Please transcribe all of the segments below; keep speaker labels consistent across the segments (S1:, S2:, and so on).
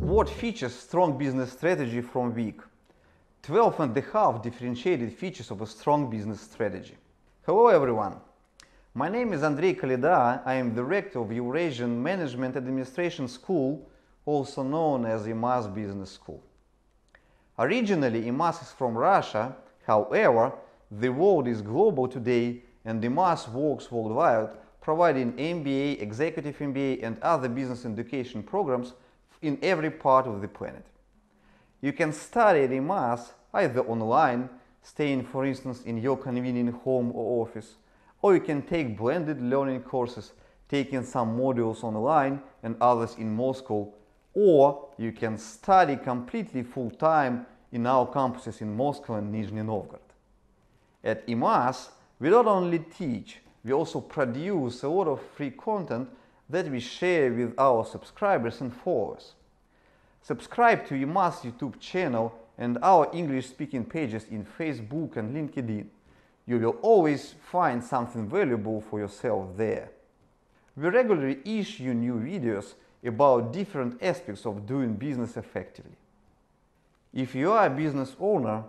S1: What features strong business strategy from weak? 12.5 differentiated features of a strong business strategy. Hello everyone. My name is Andrei Kalida. I am Director of Eurasian Management Administration School, also known as EMAS Business School. Originally, EMAS is from Russia. However, the world is global today and EMAS works worldwide, providing MBA, Executive MBA and other business education programs in every part of the planet. You can study at EMAS either online, staying for instance in your convenient home or office, or you can take blended learning courses, taking some modules online and others in Moscow, or you can study completely full-time in our campuses in Moscow and Nizhny Novgorod. At EMAS, we not only teach, we also produce a lot of free content that we share with our subscribers and followers. Subscribe to EMAS YouTube channel and our English-speaking pages in Facebook and LinkedIn. You will always find something valuable for yourself there. We regularly issue new videos about different aspects of doing business effectively. If you are a business owner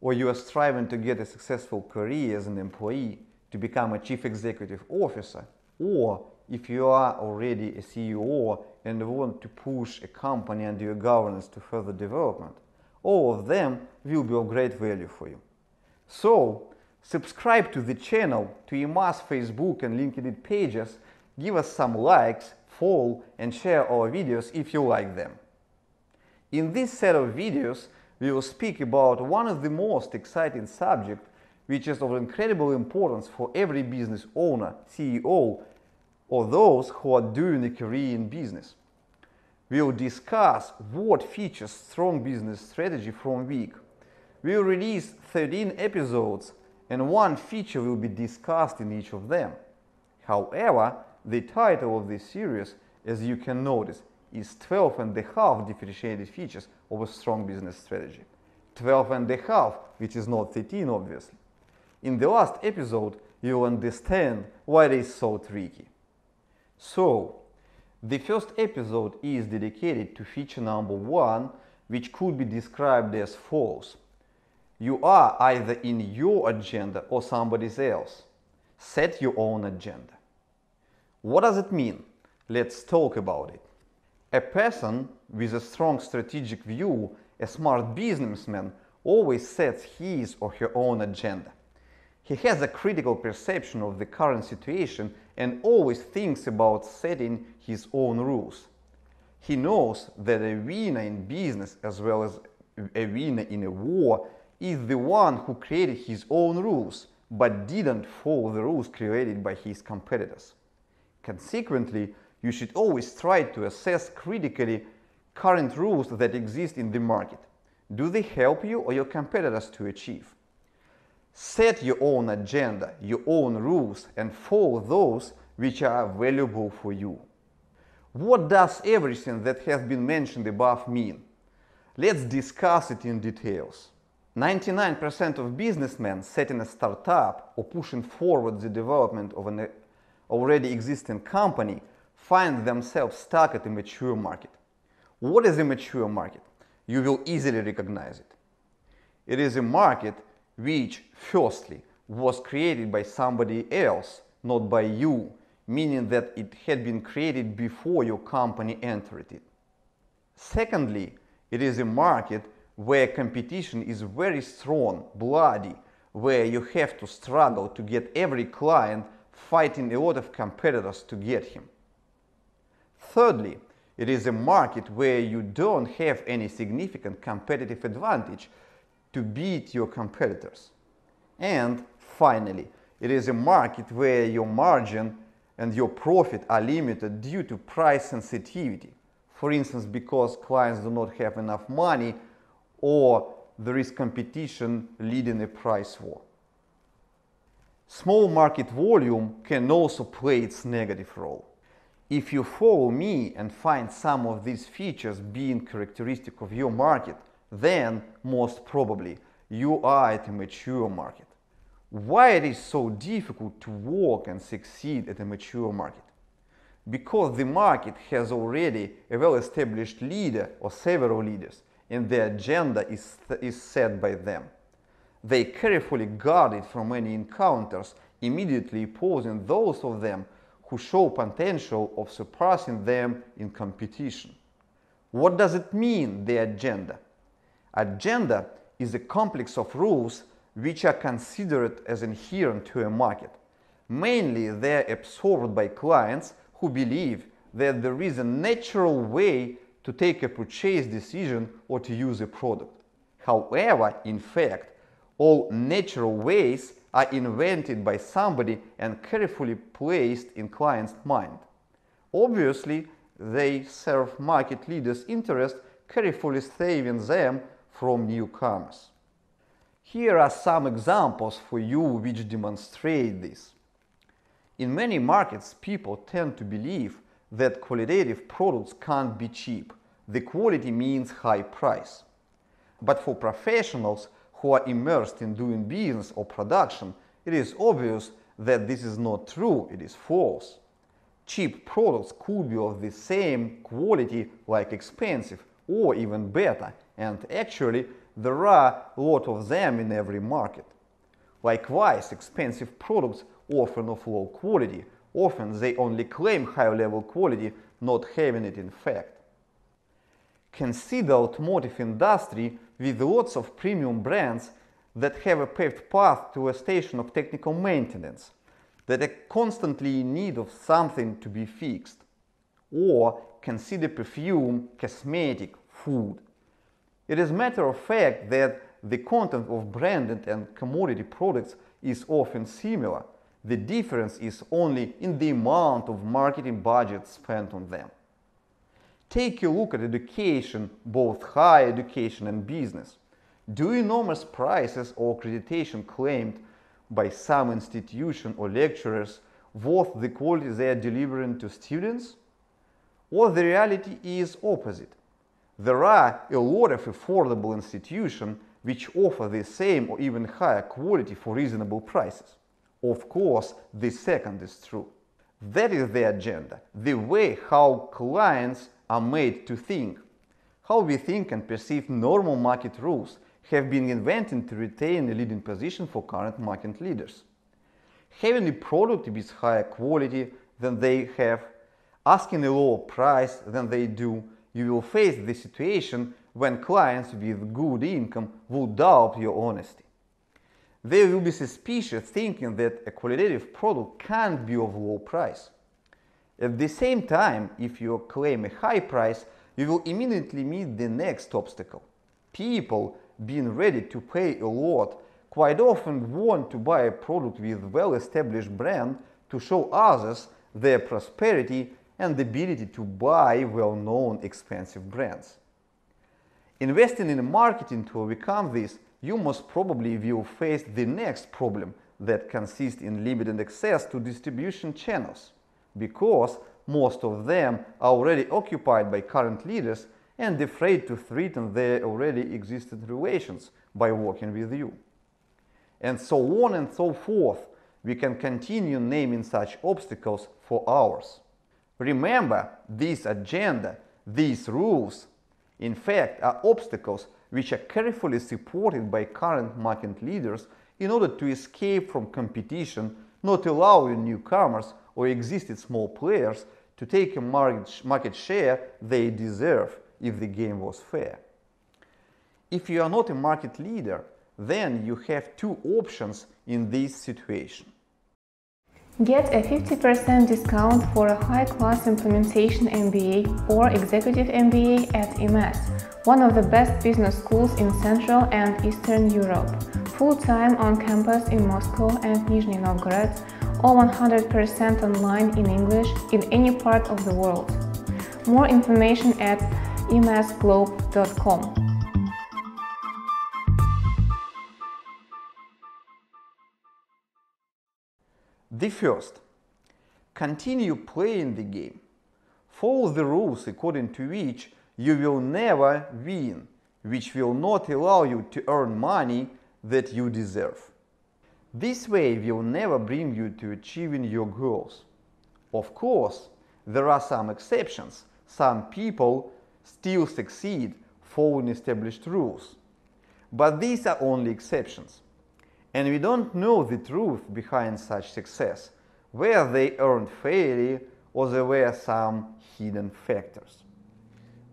S1: or you are striving to get a successful career as an employee to become a chief executive officer, or if you are already a CEO and want to push a company under your governance to further development, all of them will be of great value for you. So, subscribe to the channel, to EMAS Facebook and LinkedIn pages, give us some likes, follow and share our videos if you like them. In this set of videos, we will speak about one of the most exciting subjects, which is of incredible importance for every business owner, CEO, or those who are doing a career in business. We will discuss what features strong business strategy from weak. We will release 13 episodes and one feature will be discussed in each of them. However, the title of this series, as you can notice, is 12.5 differentiated features of a strong business strategy. 12.5, which is not 13 obviously. In the last episode, you will understand why it is so tricky. So, the first episode is dedicated to feature number 1, which could be described as follows. You are either in your agenda or somebody else. Set your own agenda. What does it mean? Let's talk about it. A person with a strong strategic view, a smart businessman, always sets his or her own agenda. He has a critical perception of the current situation and always thinks about setting his own rules. He knows that a winner in business as well as a winner in a war is the one who created his own rules but didn't follow the rules created by his competitors. Consequently, you should always try to assess critically current rules that exist in the market. Do they help you or your competitors to achieve? Set your own agenda, your own rules, and follow those which are valuable for you. What does everything that has been mentioned above mean? Let's discuss it in details. 99% of businessmen setting a startup or pushing forward the development of an already existing company find themselves stuck at a mature market. What is a mature market? You will easily recognize it. It is a market which, firstly, was created by somebody else, not by you, meaning that it had been created before your company entered it. Secondly, it is a market where competition is very strong, bloody, where you have to struggle to get every client, fighting a lot of competitors to get him. Thirdly, it is a market where you don't have any significant competitive advantage to beat your competitors. And finally, it is a market where your margin and your profit are limited due to price sensitivity. For instance, because clients do not have enough money or there is competition leading a price war. Small market volume can also play its negative role. If you follow me and find some of these features being characteristic of your market, then most probably you are at a mature market. Why it is so difficult to work and succeed at a mature market? because the market has already a well-established leader or several leaders, and the agenda is set by them. They carefully guard it from any encounters, immediately opposing those of them who show potential of surpassing them in competition. What does it mean, the agenda? Agenda is a complex of rules which are considered as inherent to a market. Mainly, they are absorbed by clients who believe that there is a natural way to take a purchase decision or to use a product. However, in fact, all natural ways are invented by somebody and carefully placed in client's mind. Obviously, they serve market leaders' interest, carefully saving them from newcomers. Here are some examples for you which demonstrate this. In many markets, people tend to believe that qualitative products can't be cheap. The quality means high price. But for professionals who are immersed in doing business or production, it is obvious that this is not true, it is false. Cheap products could be of the same quality like expensive or even better, and actually there are a lot of them in every market. Likewise, expensive products often of low quality. Often they only claim high-level quality, not having it in fact. Consider automotive industry with lots of premium brands that have a paved path to a station of technical maintenance, that are constantly in need of something to be fixed. Or consider perfume, cosmetic, food. It is a matter of fact that the content of branded and commodity products is often similar. The difference is only in the amount of marketing budget spent on them. Take a look at education, both higher education and business. Do enormous prizes or accreditation claimed by some institution or lecturers worth the quality they are delivering to students? Or the reality is opposite? There are a lot of affordable institutions which offer the same or even higher quality for reasonable prices. Of course, the second is true. That is the agenda, the way how clients are made to think. How we think and perceive normal market rules have been invented to retain a leading position for current market leaders. Having a product with higher quality than they have, asking a lower price than they do, you will face the situation when clients with good income will doubt your honesty. They will be suspicious, thinking that a qualitative product can't be of low price. At the same time, if you claim a high price, you will immediately meet the next obstacle. People, being ready to pay a lot, quite often want to buy a product with well-established brand to show others their prosperity and the ability to buy well-known expensive brands. Investing in marketing to overcome this, you most probably will face the next problem that consists in limited access to distribution channels, because most of them are already occupied by current leaders and afraid to threaten their already existing relations by working with you. And so on and so forth. We can continue naming such obstacles for hours. Remember, this agenda, these rules, in fact, are obstacles which are carefully supported by current market leaders in order to escape from competition, not allowing newcomers or existing small players to take a market share they deserve if the game was fair. If you are not a market leader, then you have two options in this situation.
S2: Get a 50% discount for a high-class implementation MBA or executive MBA at IMS, one of the best business schools in Central and Eastern Europe. Full-time on campus in Moscow and Nizhny Novgorod, or 100% online in English in any part of the world. More information at imsglobe.com.
S1: The first, continue playing the game. Follow the rules according to which you will never win, which will not allow you to earn money that you deserve. This way will never bring you to achieving your goals. Of course, there are some exceptions. Some people still succeed following established rules. But these are only exceptions. And we don't know the truth behind such success, where they earned fairly or there were some hidden factors.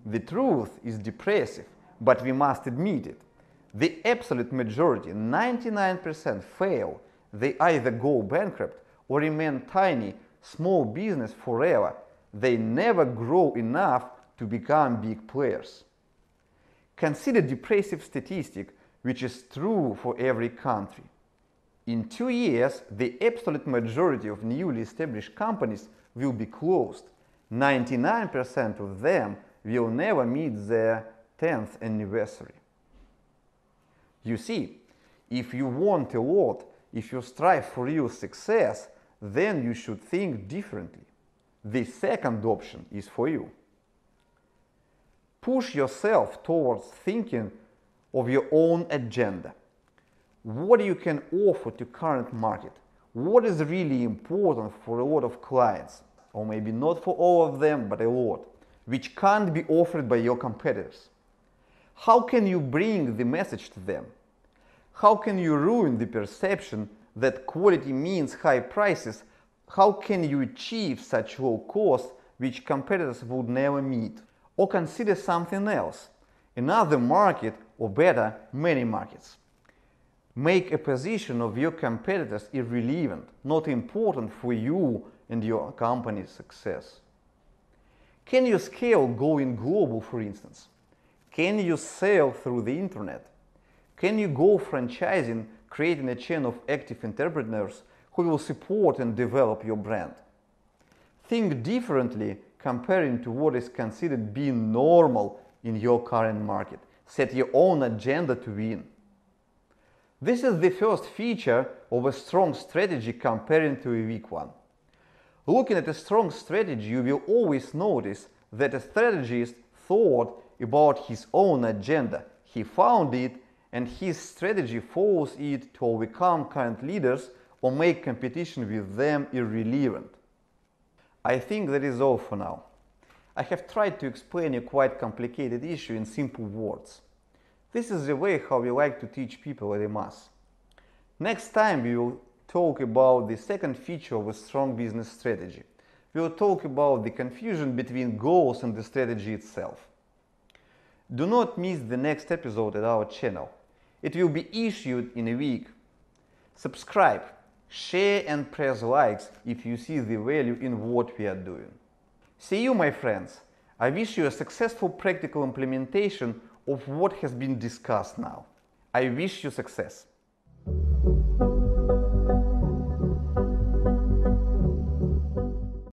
S1: The truth is depressive, but we must admit it. The absolute majority, 99%, fail. They either go bankrupt or remain tiny, small business forever. They never grow enough to become big players. Consider depressive statistic, which is true for every country. In 2 years, the absolute majority of newly established companies will be closed. 99% of them will never meet their 10th anniversary. You see, if you want a lot, if you strive for real success, then you should think differently. The second option is for you. Push yourself towards thinking of your own agenda. What you can offer to current market? What is really important for a lot of clients? Or maybe not for all of them, but a lot, which can't be offered by your competitors. How can you bring the message to them? How can you ruin the perception that quality means high prices? How can you achieve such low cost which competitors would never meet? Or consider something else, another market, or better, many markets. Make a position of your competitors irrelevant, not important for you and your company's success. Can you scale going global, for instance? Can you sell through the internet? Can you go franchising, creating a chain of active entrepreneurs who will support and develop your brand? Think differently comparing to what is considered being normal in your current market. Set your own agenda to win. This is the first feature of a strong strategy comparing to a weak one. Looking at a strong strategy, you will always notice that a strategist thought about his own agenda. He found it, and his strategy follows it to overcome current leaders or make competition with them irrelevant. I think that is all for now. I have tried to explain a quite complicated issue in simple words. This is the way how we like to teach people at MAS. Next time we will talk about the second feature of a strong business strategy. We will talk about the confusion between goals and the strategy itself. Do not miss the next episode at our channel. It will be issued in a week. Subscribe, share and press likes if you see the value in what we are doing. See you, my friends. I wish you a successful practical implementation of what has been discussed now. I wish you success.